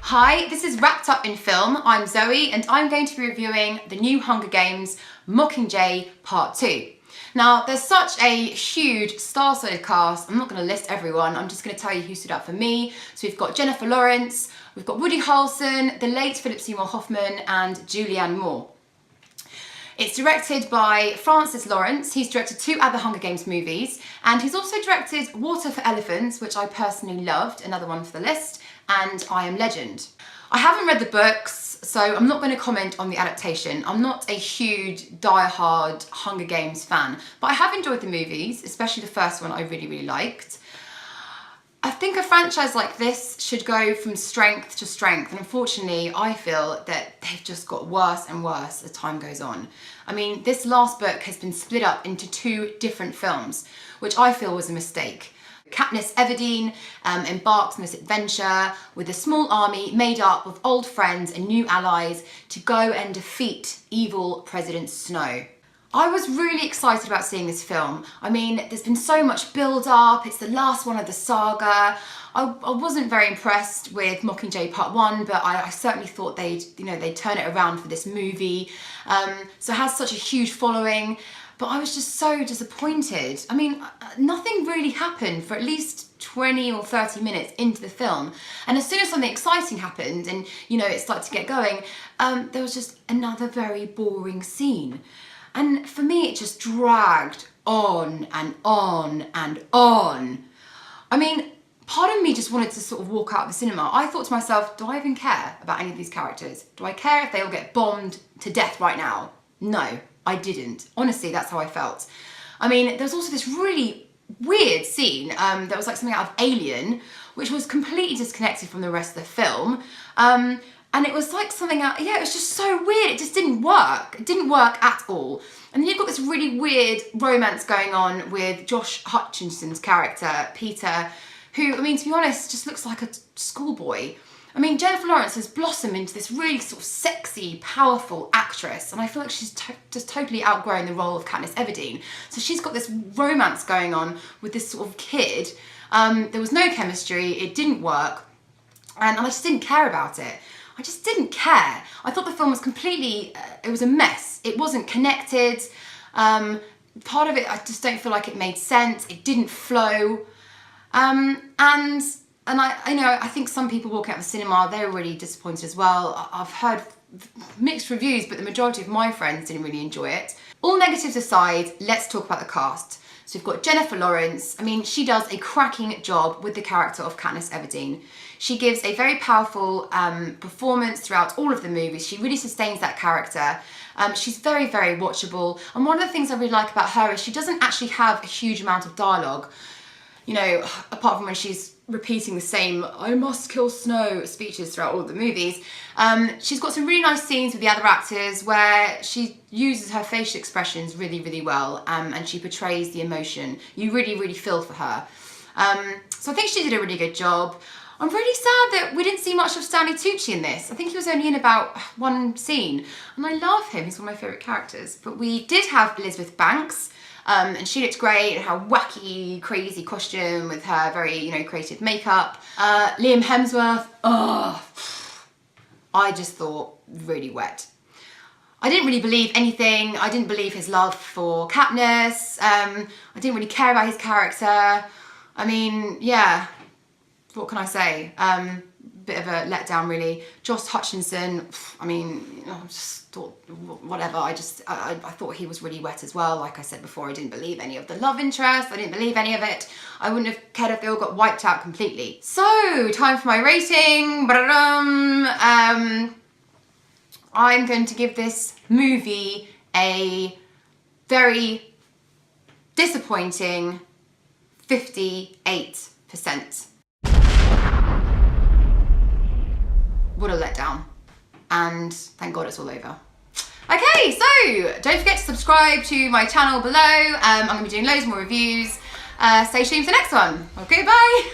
Hi, this is Wrapped Up in Film. I'm Zoe and I'm going to be reviewing the new Hunger Games Mockingjay Part 2. Now, there's such a huge star-studded cast, I'm not going to list everyone, I'm just going to tell you who stood out for me. So we've got Jennifer Lawrence, we've got Woody Harrelson, the late Philip Seymour Hoffman and Julianne Moore. It's directed by Francis Lawrence. He's directed 2 other Hunger Games movies, and he's also directed Water for Elephants, which I personally loved, another one for the list, and I Am Legend. I haven't read the books, so I'm not going to comment on the adaptation. I'm not a huge, die-hard Hunger Games fan, but I have enjoyed the movies, especially the first one I really liked. I think a franchise like this should go from strength to strength, and unfortunately I feel that they've just got worse and worse as time goes on. I mean, this last book has been split up into 2 different films, which I feel was a mistake. Katniss Everdeen embarks on this adventure with a small army made up of old friends and new allies to go and defeat evil President Snow. I was really excited about seeing this film. I mean, there's been so much build-up, it's the last one of the saga. I wasn't very impressed with Mockingjay Part 1, but I certainly thought they'd turn it around for this movie. So it has such a huge following, but I was just so disappointed. I mean, nothing really happened for at least 20 or 30 minutes into the film. And as soon as something exciting happened and, it started to get going, there was just another very boring scene. And for me, it just dragged on and on and on. I mean, part of me just wanted to sort of walk out of the cinema. I thought to myself, do I even care about any of these characters? Do I care if they all get bombed to death right now? No, I didn't. Honestly, that's how I felt. I mean, there was also this really weird scene that was like something out of Alien, which was completely disconnected from the rest of the film. And it was like something out, it was just so weird. It just didn't work. It didn't work at all. And then you've got this really weird romance going on with Josh Hutcherson's character, Peter, who, I mean, to be honest, just looks like a schoolboy. I mean, Jennifer Lawrence has blossomed into this really sort of sexy, powerful actress, and I feel like she's just totally outgrown the role of Katniss Everdeen. So she's got this romance going on with this sort of kid. There was no chemistry, it didn't work, and I just didn't care about it. I just didn't care. I thought the film was completely, it was a mess. It wasn't connected. Part of it, I just don't feel like it made sense. It didn't flow. And I think some people walking out of the cinema, they were really disappointed as well. I've heard mixed reviews, but the majority of my friends didn't really enjoy it. All negatives aside, let's talk about the cast. So we've got Jennifer Lawrence. I mean, she does a cracking job with the character of Katniss Everdeen. She gives a very powerful performance throughout all of the movies. She really sustains that character. She's very watchable. And one of the things I really like about her is she doesn't actually have a huge amount of dialogue. Apart from when she's repeating the same "I must kill Snow" speeches throughout all the movies. She's got some really nice scenes with the other actors where she uses her facial expressions really well, and she portrays the emotion. You really feel for her. So I think she did a really good job. I'm really sad that we didn't see much of Stanley Tucci in this. I think he was only in about 1 scene, and I love him, he's one of my favourite characters. But we did have Elizabeth Banks, and she looked great in her wacky, crazy costume with her very, creative makeup. Liam Hemsworth, I just thought really wet. I didn't really believe anything. I didn't believe his love for Katniss. I didn't really care about his character. I mean, yeah, what can I say? Bit of a letdown, really. Josh Hutcherson, I mean, I just thought, whatever, I thought he was really wet as well. Like I said before, I didn't believe any of the love interest, I didn't believe any of it. I wouldn't have cared if they all got wiped out completely. So, time for my rating. I'm going to give this movie a very disappointing 58%. What a letdown. And thank God it's all over. Okay, so don't forget to subscribe to my channel below. I'm going to be doing loads more reviews. Stay tuned for the next one. Okay, bye.